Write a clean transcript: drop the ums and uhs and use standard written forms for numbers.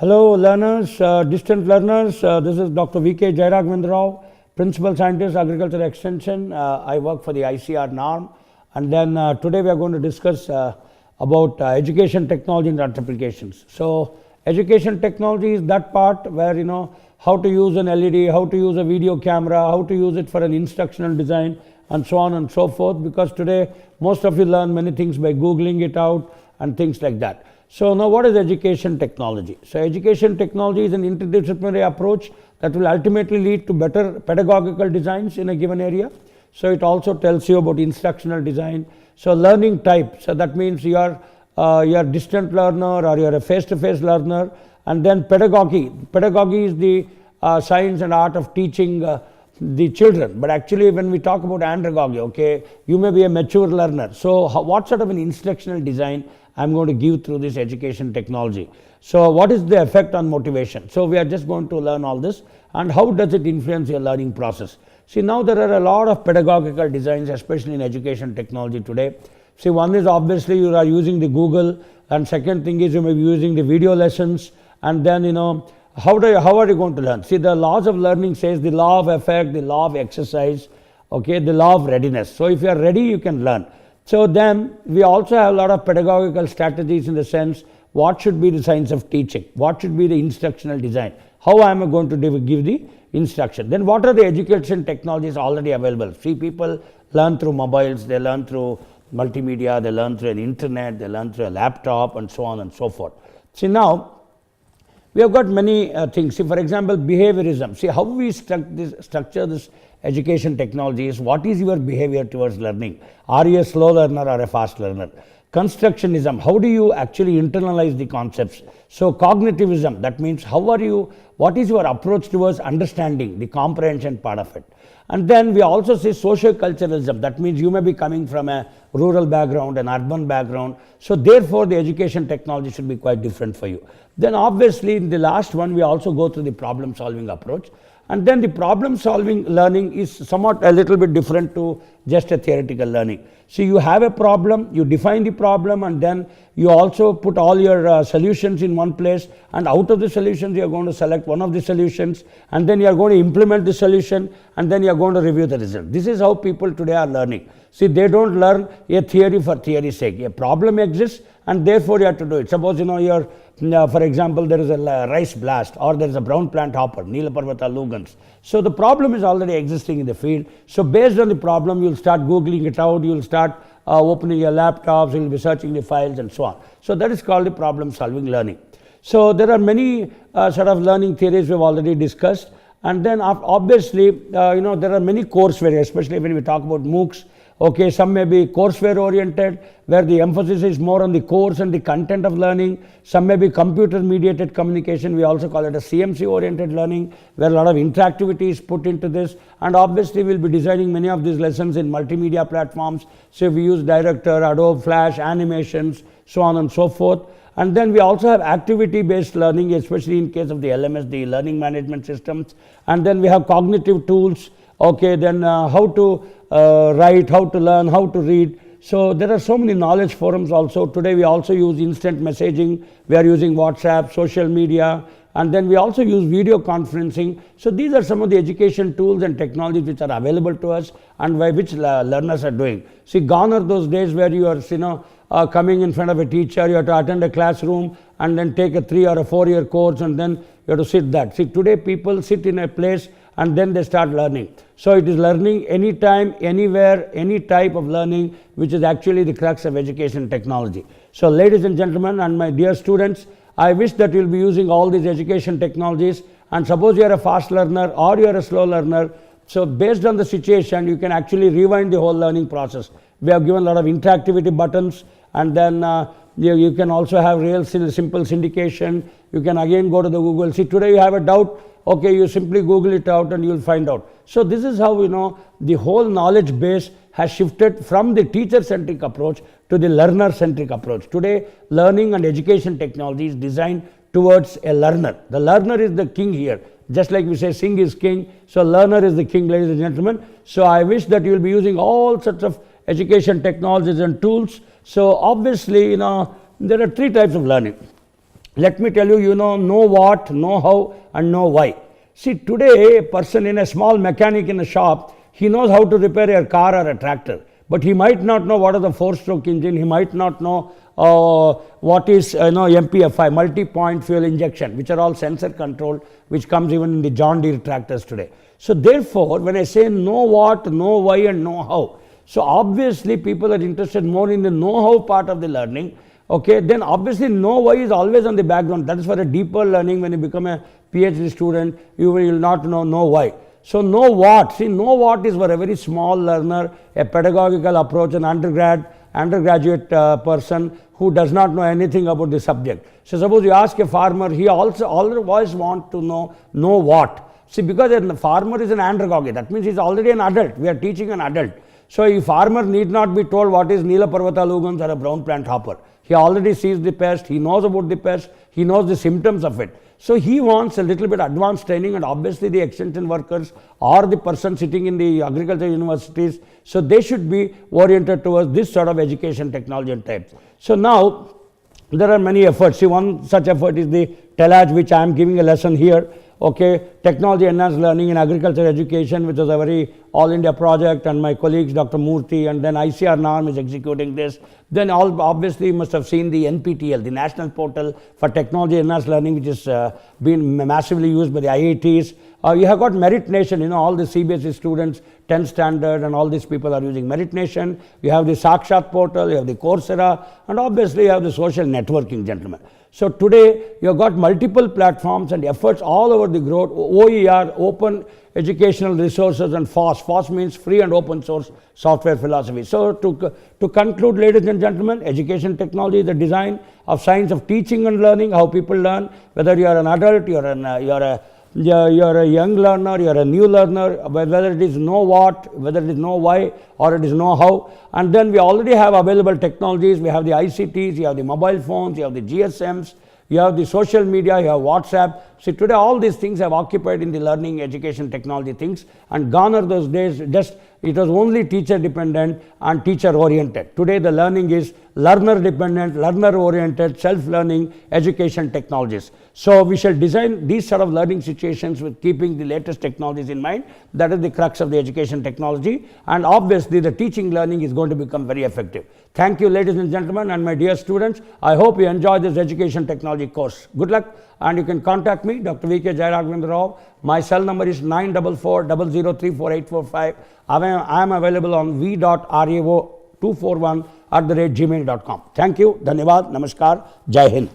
Hello learners, distant learners, this is Dr. V.K. Jairaghavendra Rao, Principal Scientist, Agriculture Extension. I work for the ICR NAARM, and then today we are going to discuss about education technology and its applications. So education technology is that part where how to use an LED, how to use a video camera, how to use it for an instructional design and so on and so forth, because today most of you learn many things by Googling it out and things like that. So now what is education technology? So education technology is an interdisciplinary approach that will ultimately lead to better pedagogical designs in a given area. So it also tells you about instructional design. So learning type, so that means you are a distant learner or you are a face-to-face learner. And then pedagogy. Pedagogy is the science and art of teaching the children. But actually when we talk about andragogy, okay, you may be a mature learner. So what sort of an instructional design I'm going to give through this education technology? So what is the effect on motivation? So we are just going to learn all this, and how does it influence your learning process? See, now there are a lot of pedagogical designs, especially in education technology today. See, one is obviously you are using the Google, and second thing is you may be using the video lessons, and then how are you going to learn? See, the laws of learning says the law of effect, the law of exercise, okay, the law of readiness. So if you are ready, you can learn. So then we also have a lot of pedagogical strategies, in the sense what should be the science of teaching, what should be the instructional design, how am I going to give the instruction. Then what are the education technologies already available? See, people learn through mobiles, they learn through multimedia, they learn through an internet, they learn through a laptop, and so on and so forth. See, now we have got many things. See, for example, behaviorism. See, how we structure this education technology is what is your behavior towards learning. Are you a slow learner or a fast learner? Constructionism, how do you actually internalize the concepts? So cognitivism, that means what is your approach towards understanding, the comprehension part of it. And then we also say socio-culturalism, that means you may be coming from a rural background, an urban background, so therefore the education technology should be quite different for you. Then obviously in the last one we also go through the problem solving approach, and then the problem solving learning is somewhat a little bit different to just a theoretical learning. So you have a problem, you define the problem, and then you also put all your solutions in one place, and out of the solutions you are going to select one of the solutions, and then you are going to implement the solution, and then you are going to review the result. This is how people today are learning. See, they don't learn a theory for theory's sake. A problem exists, and therefore you have to do it. Suppose for example, there is a rice blast, or there is a brown plant hopper, Neelaparvata lugans. So the problem is already existing in the field. So based on the problem, you will start Googling it out, you will start opening your laptops, you will be searching the files and so on. So that is called the problem solving learning. So there are many sort of learning theories we have already discussed. And then obviously, there are many courseware, especially when we talk about MOOCs. Okay, some may be courseware oriented, where the emphasis is more on the course and the content of learning. Some may be computer mediated communication, we also call it a CMC oriented learning, where a lot of interactivity is put into this. And obviously we'll be designing many of these lessons in multimedia platforms. So we use Director, Adobe Flash, animations, so on and so forth. And then we also have activity based learning, especially in case of the LMS, the learning management systems. And then we have cognitive tools. Okay, then how to write, how to learn, how to read. So there are so many knowledge forums also. Today we also use instant messaging, we are using WhatsApp, social media, and then we also use video conferencing. So these are some of the education tools and technologies which are available to us, and by which learners are doing. See, gone are those days where you are coming in front of a teacher, you have to attend a classroom and then take a 3 or a 4 year course, and then you have to sit that. See, today people sit in a place and then they start learning. So it is learning anytime, anywhere, any type of learning, which is actually the crux of education technology. So ladies and gentlemen and my dear students, I wish that you will be using all these education technologies. And suppose you are a fast learner or you are a slow learner, so based on the situation you can actually rewind the whole learning process. We have given a lot of interactivity buttons, and then you can also have real simple syndication. You can again go to the Google. See, today you have a doubt, okay, you simply Google it out and you will find out. So this is how the whole knowledge base has shifted from the teacher-centric approach to the learner-centric approach. Today, learning and education technology is designed towards a learner. The learner is the king here. Just like we say Singh is king, so learner is the king, ladies and gentlemen. So I wish that you will be using all sorts of education technologies and tools. So obviously, there are 3 types of learning. Let me tell you, you know what, know how, and know why. See, today a person in a small mechanic in a shop, he knows how to repair a car or a tractor, but he might not know what is the 4-stroke engine, he might not know what is MPFI, multi-point fuel injection, which are all sensor controlled, which comes even in the John Deere tractors today. So therefore, when I say know what, know why, and know how, so obviously people are interested more in the know-how part of the learning. Okay, then obviously know why is always on the background. That is for a deeper learning. When you become a PhD student, you will not know why. So know what. See, know what is for a very small learner, a pedagogical approach, an undergraduate person who does not know anything about the subject. So suppose you ask a farmer, he also always want to know what. See, because a farmer is an andragogy, that means he is already an adult. We are teaching an adult. So a farmer need not be told what is Neela Parvata lugans or a brown plant hopper. He already sees the pest, he knows about the pest, he knows the symptoms of it. So he wants a little bit advanced training, and obviously the extension workers or the person sitting in the agriculture universities, so they should be oriented towards this sort of education technology and types. So now there are many efforts. See, one such effort is the TELAGE, which I am giving a lesson here. Okay, technology enhanced learning in agriculture education, which is a very all India project, and my colleagues Dr. Murthy and then ICR NAARM is executing this. Then obviously you must have seen the NPTEL, the National Portal for Technology Enhanced Learning, which is been massively used by the IITs. You have got Merit Nation, you know, all the CBSE students, 10th standard and all these people are using Merit Nation. You have the Sakshat portal, you have the Coursera, and obviously you have the social networking, gentlemen. So today you have got multiple platforms and efforts all over the globe, OER, Open Educational Resources, and FOSS. FOSS means Free and Open Source Software Philosophy. So to conclude, ladies and gentlemen, education technology is the design of science of teaching and learning, how people learn, whether you are an adult, you are a young learner, you are a new learner, whether it is know what, whether it is know why, or it is know how. And then we already have available technologies. We have the ICTs, you have the mobile phones, you have the GSMs, you have the social media, you have WhatsApp. See, today all these things have occupied in the learning, education, technology things, and gone are those days just it was only teacher dependent and teacher oriented. Today the learning is learner dependent, learner oriented, self-learning education technologies. So we shall design these sort of learning situations with keeping the latest technologies in mind. That is the crux of the education technology, and obviously the teaching learning is going to become very effective. Thank you, ladies and gentlemen, and my dear students. I hope you enjoy this education technology course. Good luck, and you can contact me, Dr. V.K. Jairaghavendra Rao. My cell number is 944003485. I am available on v.rao241@gmail.com. Thank you. Dhanyavad. Namaskar. Jai Hind.